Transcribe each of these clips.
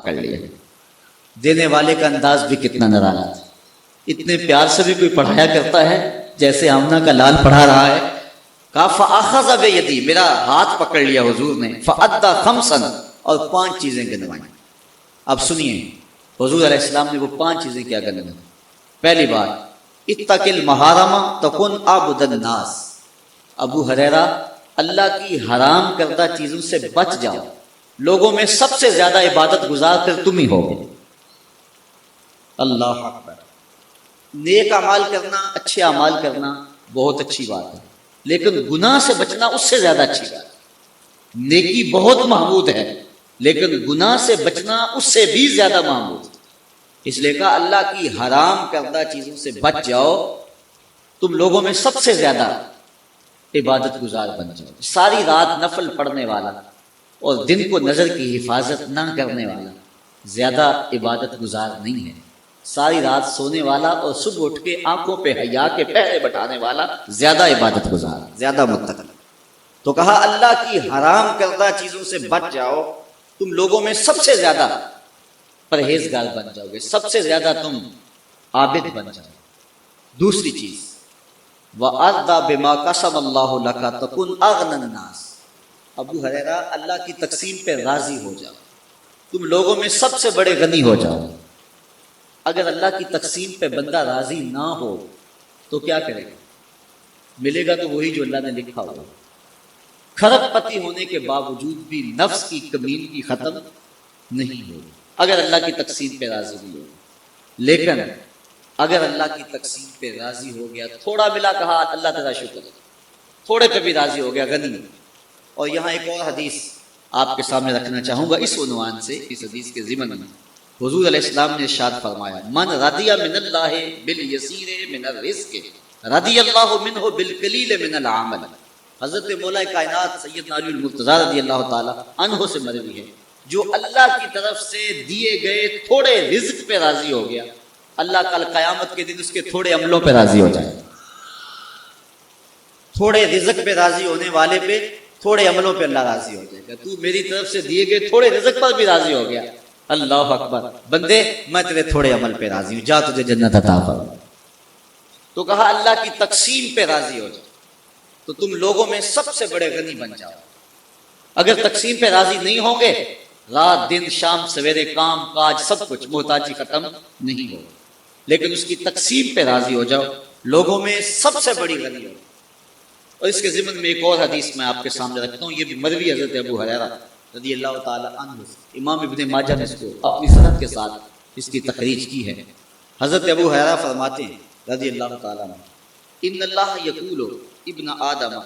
کر لیا. دینے والے کا انداز بھی کتنا نرالا تھا. اتنے پیار سے بھی کوئی پڑھایا کرتا ہے جیسے آمنہ کا لال پڑھا رہا ہے. کہا فَأَخَذَ بِيَدِي، میرا ہاتھ پکڑ لیا حضور نے. فَأَدَّى خَمْسًا، اور 5 چیزیں گنوائیں. اب سنیے حضور علیہ السلام نے وہ 5 چیزیں کیا گنوائیں. پہلی بات، اتق المحارم تکن عبد الناس. ابو ہریرہ، اللہ کی حرام کردہ چیزوں سے بچ جاؤ، لوگوں میں سب سے زیادہ عبادت گزار پھر تم ہی ہوگے. اللہ اکبر. نیک اعمال کرنا، اچھے اعمال کرنا بہت اچھی بات ہے، لیکن گناہ سے بچنا اس سے زیادہ اچھی بات ہے. نیکی بہت محمود ہے لیکن گناہ سے بچنا اس سے بھی زیادہ محمود ہے. اس لیے کہا اللہ کی حرام کردہ چیزوں سے بچ جاؤ، تم لوگوں میں سب سے زیادہ عبادت گزار بن جاؤ. ساری رات نفل پڑھنے والا اور دن کو نظر کی حفاظت نہ کرنے والا زیادہ عبادت گزار نہیں ہے. ساری رات سونے والا اور صبح اٹھ کے آنکھوں پہ حیا کے پہرے بٹھانے والا زیادہ عبادت گزار، زیادہ متقی. تو کہا اللہ کی حرام کردہ چیزوں سے بچ جاؤ، تم لوگوں میں سب سے زیادہ پرہیزگار بن جاؤ گے، سب سے زیادہ تم عابد بن جاؤ گے. دوسری چیز، وَأَرْضَ بِمَا قَسَمَ اللَّهُ لَكَ تَكُنْ أَغْنَى النَّاسِ. ابو ہریرہ، اللہ کی تقسیم پہ راضی ہو جاؤ، تم لوگوں میں سب سے بڑے غنی ہو جاؤ. اگر اللہ کی تقسیم پہ بندہ راضی نہ ہو تو کیا کرے گا؟ ملے گا تو وہی جو اللہ نے لکھا ہوا. کھرب پتی ہونے کے باوجود بھی نفس کی کمین کی ختم نہیں ہوگی اگر اللہ کی تقسیم پہ راضی نہیں ہو. لیکن اگر اللہ کی تقسیم پہ راضی ہو گیا، تھوڑا ملا، کہا اللہ تعالیٰ شکر، تھوڑے پہ بھی راضی ہو گیا، غنی. اور یہاں ایک اور حدیث آپ کے سامنے رکھنا چاہوں گا اس عنوان سے. اس حدیث کے ضمن میں حضور علیہ السلام نے ارشاد فرمایا، من رضی من اللہ بالیسیر من الرزق رضی اللہ منہ بالقلیل من العمل. حضرت مولا کائنات سیدنا علی المرتضیٰ رضی اللہ تعالی عنہ سے مروی ہے، جو اللہ کی طرف سے دیے گئے تھوڑے رزق پہ راضی ہو گیا، اللہ کل قیامت کے دن اس کے تھوڑے عملوں پہ راضی ہو جائے. تھوڑے رزق پہ راضی ہونے والے پہ تھوڑے عملوں پہ اللہ راضی ہو جائے گا. تو میری طرف سے دیے گئے تھوڑے رزق پر بھی راضی ہو گیا، اللہ اکبر، بندے میں تیرے تھوڑے عمل پہ راضی ہوں، جا تجھے جنت عطا فرماؤں. تو کہا اللہ کی تقسیم پہ راضی ہو جاؤ تو تم لوگوں میں سب سے بڑے غنی بن جاؤ. اگر تقسیم پہ راضی نہیں ہوں گے، رات دن شام سویرے کام کاج سب کچھ، محتاجی ختم نہیں ہوگی. لیکن اس کی تقسیم پہ راضی ہو جاؤ، لوگوں میں سب سے بڑی غنی ہو. اور اس کے ضمن میں ایک اور حدیث میں آپ کے سامنے رکھتا ہوں، یہ بھی مروی حضرت ابو ہریرہ رضی اللہ تعالی عنہ. امام ابن ماجہ نے اس کو اپنی سند کے ساتھ اس کی تخریج کی ہے. حضرت ابو ہریرہ فرماتے ہیں رضی اللہ تعالی عنہ، ان اللہ یقول ابن آدم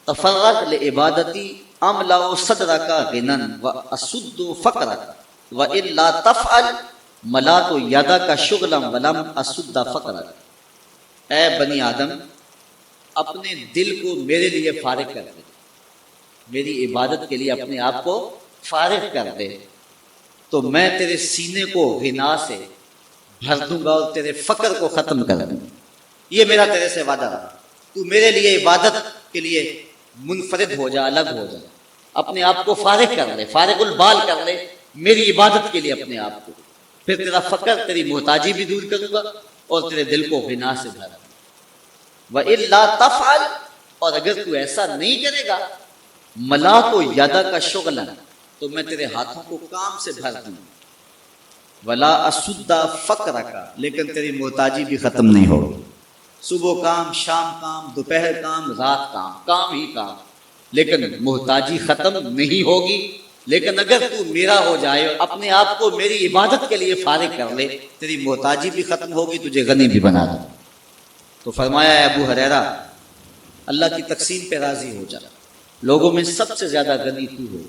تفرغ لعبادتی املا صدرک غنى واسد فقرک والا تفعل ملات یدک شغلا ولم اسد فقرک. اے بنی آدم، اپنے دل کو میرے لیے فارغ کر دے، میری عبادت کے لیے اپنے آپ کو فارغ کر دے تو میں تیرے سینے کو غنا سے بھر دوں گا اور تیرے فقر کو ختم کر دوں گا. یہ میرا تیرے سے وعدہ رہا. تو میرے لیے عبادت کے لیے منفرد ہو جا، الگ ہو جا، اپنے آپ کو فارغ کر لے، فارغ البال کر لے میری عبادت کے لیے اپنے آپ کو. پھر تیرا فقر، تیری محتاجی بھی دور کروں گا اور تیرے دل کو غنا سے بھر دوں گا. وَإِلَّا تَفْعَلْ، اور اگر تو ایسا نہیں کرے گا، ملا تو یادا کا شغل، تو میں تیرے ہاتھوں کو کام سے بھر دوں. ولا اسد فقرک، لیکن تیری محتاجی بھی ختم نہیں ہوگی. صبح کام، شام کام، دوپہر کام، رات کام، کام ہی کام، لیکن محتاجی ختم نہیں ہوگی. لیکن اگر تو میرا ہو جائے اور اپنے آپ کو میری عبادت کے لیے فارغ کر لے، تیری محتاجی بھی ختم ہوگی، تجھے غنی بھی بنا دوں. تو فرمایا ہے ابو ہریرہ، اللہ کی تقسیم پہ راضی ہو جا، لوگوں میں سب سے زیادہ غنی تو ہو.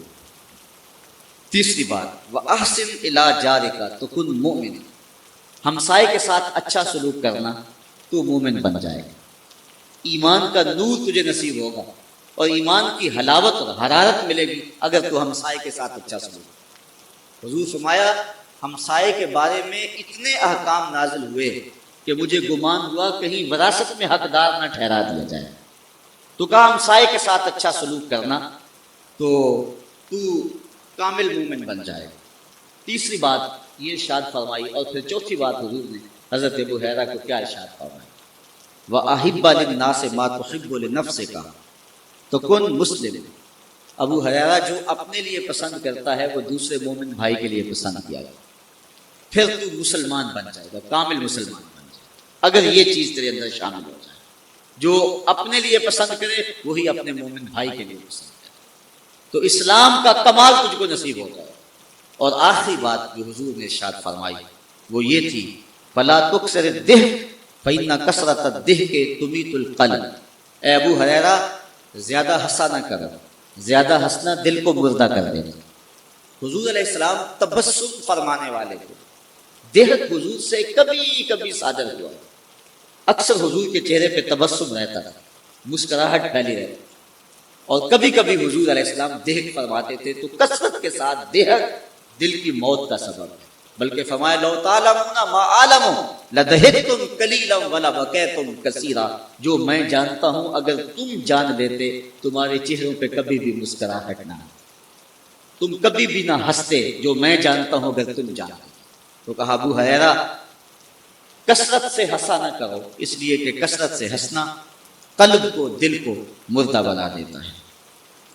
تیسری بات، وَأَحْسِنْ إِلَىٰ جَارِكَ تَكُنْ مُؤْمِنًا، ہمسائے کے ساتھ اچھا سلوک کرنا تو مومن بن جائے گا. ایمان کا نور تجھے نصیب ہوگا اور ایمان کی حلاوت اور حرارت ملے گی اگر تو ہمسائے کے ساتھ اچھا سلوک. حضور فرمایا، ہمسائے کے بارے میں اتنے احکام نازل ہوئے کہ مجھے گمان ہوا کہیں وراثت میں حقدار نہ ٹھہرا دیا جائے. تو کہا ہمسائے کے ساتھ اچھا سلوک کرنا تو کامل مومن بن جائے. تیسری بات یہ ارشاد فرمائی، اور پھر چوتھی بات حضور نے حضرت ابو ہریرہ کو کیا ارشاد فرمائی، وَأَحِبَّ لِلنَّاسِ مَا تُحِبُّ لِنَفْسِكَ تو کن مسلم، ابو ہریرہ جو اپنے لیے پسند کرتا ہے وہ دوسرے مومن بھائی کے لیے پسند کیا گیا، پھر تو مسلمان بن جائے گا، کامل مسلمان بن جائے گا اگر یہ چیز تیرے اندر شامل ہو جائے۔ جو اپنے لیے پسند کرے وہی اپنے مومن بھائی کے لیے پسند کرے، تو اسلام کا کمال تجھ کو نصیب ہو جائے۔ اور آخری بات جو حضور نے ارشاد فرمائی وہ یہ تھی، فَلَا تُكْثِرِ الضِّحْكَ فَإِنَّ كَثْرَةَ الضِّحْكِ تُمِيتُ الْقَلْبَ، اے ابو ہریرہ زیادہ ہنسا نہ کر، زیادہ ہنسنا دل کو مردہ کر دے گا۔ حضور علیہ السلام تبسم فرمانے والے تھے، دہک حضور سے کبھی کبھی صادر ہوا، اکثر حضور کے چہرے پہ تبسم رہتا تھا، مسکراہٹ پھیلی رہتی، اور کبھی کبھی حضور علیہ السلام دہک فرماتے تھے تو کثرت کے ساتھ دہک دل کی موت کا سبب ہے، بلکہ فرمایا لو تعلمون ما اعلم لضحکتم قلیلا ولبکیتم کثیرا، جو میں جانتا ہوں اگر تم جان لیتے تمہارے چہروں پہ کبھی بھی مسکراہٹ نہ آتی، تم کبھی بھی نہ ہنستے، جو میں جانتا ہوں اگر تم جانتے۔ تو کہا ابو ہریرہ کثرت سے ہنسا نہ کرو، اس لیے کہ کثرت سے ہنسنا قلب کو، دل کو مردہ بنا دیتا ہے۔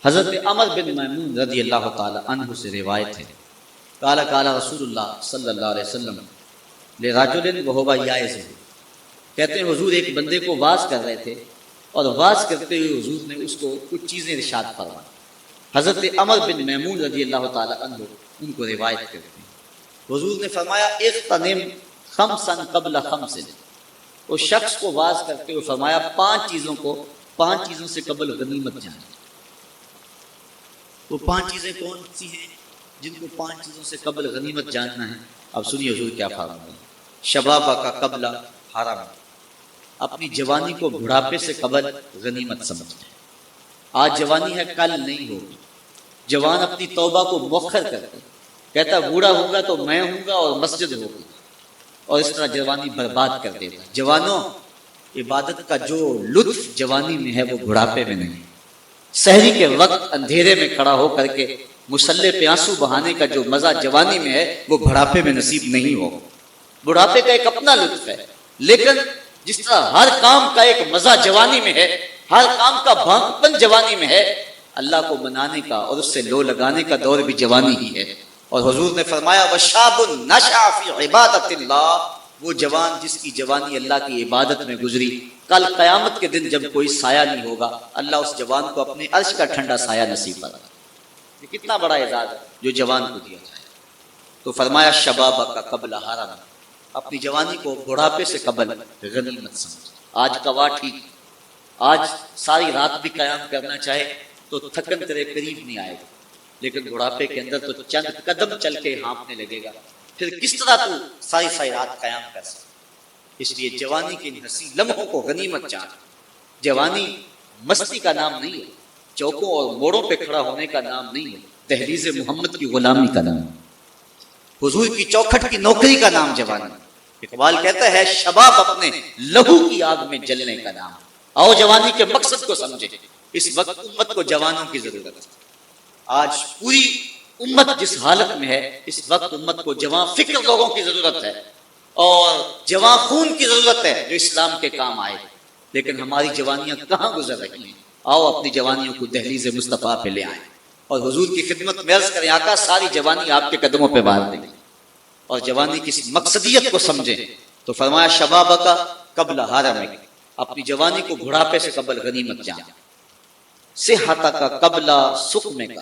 حضرت عمر بن میمون رضی اللہ تعالی عنہ سے روایت ہے، قال قال رسول اللہ صلی اللہ علیہ وسلم لرجل وهو یائز، کہتے ہیں حضور ایک بندے کو واعظ کر رہے تھے، اور واعظ کرتے ہوئے حضور نے اس کو کچھ چیزیں ارشاد فرمائیں۔ حضرت عمر بن میمون رضی اللہ تعالی عنہ ان کو روایت کرتے ہیں، حضور نے فرمایا اغتنم خمسا قبل خمس، اس شخص کو واعظ کرتے ہوئے فرمایا 5 چیزوں کو 5 چیزوں سے قبل غنیمت جانے۔ وہ 5 چیزیں کون سی ہیں جن کو 5 چیزوں سے قبل غنیمت جاننا ہے؟ اب سنیے حضور کیا فرماتے ہیں، شبابہ کا قبل حرام، اپنی جوانی کو بڑھاپے سے قبل غنیمت سمجھتے ہیں۔ آج جوانی ہے کل نہیں ہوگی، جوان اپنی توبہ کو مؤخر کرتے، کہتا بوڑھا ہوگا تو میں ہوں گا اور مسجد ہوگی، اور اس طرح جوانی برباد کر دیتا۔ جوانوں، عبادت کا جو لطف جوانی میں ہے وہ بڑھاپے میں نہیں۔ سحری کے وقت اندھیرے میں کھڑا ہو کر کے مصلی پہ آنسو بہانے کا جو مزہ جوانی میں ہے وہ بڑھاپے میں نصیب نہیں ہوگا۔ بڑھاپے کا ایک اپنا لطف ہے، لیکن جس طرح ہر کام کا ایک مزہ جوانی میں ہے، ہر کام کا بھانگپن جوانی میں ہے، اللہ کو منانے کا اور اس سے لو لگانے کا دور بھی جوانی ہی ہے۔ اور حضور نے فرمایا وَشَابٌ نَشَأَ فِي عِبَادَةِ اللَّهِ، وہ جوان جس کی جوانی اللہ کی عبادت میں گزری، کل قیامت کے دن جب کوئی سایہ نہیں ہوگا، اللہ اس جوان کو اپنے عرش کا ٹھنڈا سایہ نصیب فرمائے۔ یہ کتنا بڑا اعزاز ہے جو جوان کو دیا جائے۔ تو فرمایا شبابہ کا قبل حرام، اپنی جوانی کو بڑھاپے سے قبل غنیمت سمجھ۔ آج کا ٹھیک، آج ساری رات بھی قیام کرنا چاہے تو تھکن تیرے قریب نہیں آئے گا، لیکن بڑھاپے کے اندر تو چند قدم چل کے ہانپنے لگے گا، پھر کس طرح تو ساری رات قیام کر سکے۔ اس لیے جوانی کے حسین لمحوں کو غنیمت جان۔ جوانی مستی کا نام نہیں ہے، چوکوں اور موڑوں پہ کھڑا ہونے کا نام نہیں ہے، دہلیز محمد کی غلامی کا نام، حضور کی چوکھٹ کی نوکری کا نام جوانی۔ اقبال کہتا ہے شباب اپنے لہو کی آگ میں جلنے کا نام۔ آؤ جوانی کے مقصد کو سمجھے، اس وقت امت کو جوانوں کی ضرورت ہے۔ آج پوری امت جس حالت میں ہے، اس وقت امت کو جوان فکر لوگوں کی ضرورت ہے، اور جوان خون کی ضرورت ہے جو اسلام کے کام آئے۔ لیکن ہماری جوانیاں کہاں گزر رہی ہیں؟ آؤ اپنی جوانیوں کو دہلیز مصطفیٰ پہ لے آئیں اور حضور کی خدمت میں عرض کریں آقا ساری جوانی آپ کے قدموں پہ بار دیں، اور جوانی کی مقصدیت کو سمجھیں۔ تو فرمایا شبابہ کا قبل حرم، اپنی جوانی کو بڑھاپے سے قبل غنیمت جان۔ صحت کا قبل سقم کا،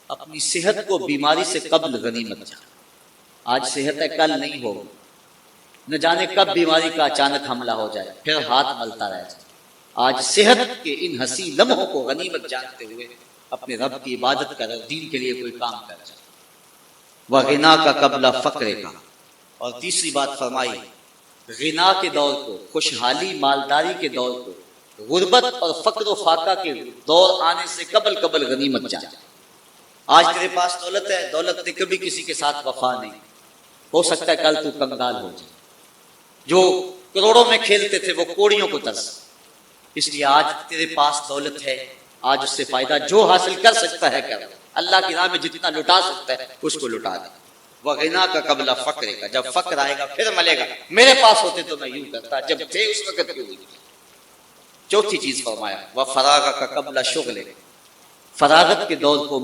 اپنی صحت کو بیماری سے قبل غنیمت جان۔ آج صحت ہے کل نہیں ہوگی، نہ جانے کب بیماری کا اچانک حملہ ہو جائے پھر ہاتھ ملتا رہ جائے۔ آج صحت کے ان حسین لمحوں کو غنیمت جانتے ہوئے اپنے رب کی عبادت کر، دین کے لیے کوئی کام کر جائے۔ وغنا کا قبل فقر کا، اور تیسری بات فرمائی غنا کے دور کو، خوشحالی مالداری کے دور کو، غربت اور فقر و فاقہ کے دور آنے سے قبل غنیمت جان۔ آج تیرے پاس دولت ہے، دولت نے کبھی کسی کے ساتھ وفا نہیں، ہو سکتا ہے کل تو کنگال ہو جائے۔ جو کروڑوں میں کھیلتے تھے وہ کوڑیوں کو ترس، اس لیے آج تیرے پاس دولت ہے، آج اس سے فائدہ جو حاصل کر سکتا ہے کر، اللہ کی راہ میں جتنا لٹا سکتا ہے اس کو لٹا دے۔ وغنا کا قبل فقر کا، جب فقر آئے گا پھر ملے گا، میرے پاس ہوتے تو میں یوں کرتا، جب تھے اس وقت کیوں نہیں۔ چوتھی چیز فرمایا وہ فراغ کا قبل شغل، فراغت کے دور کو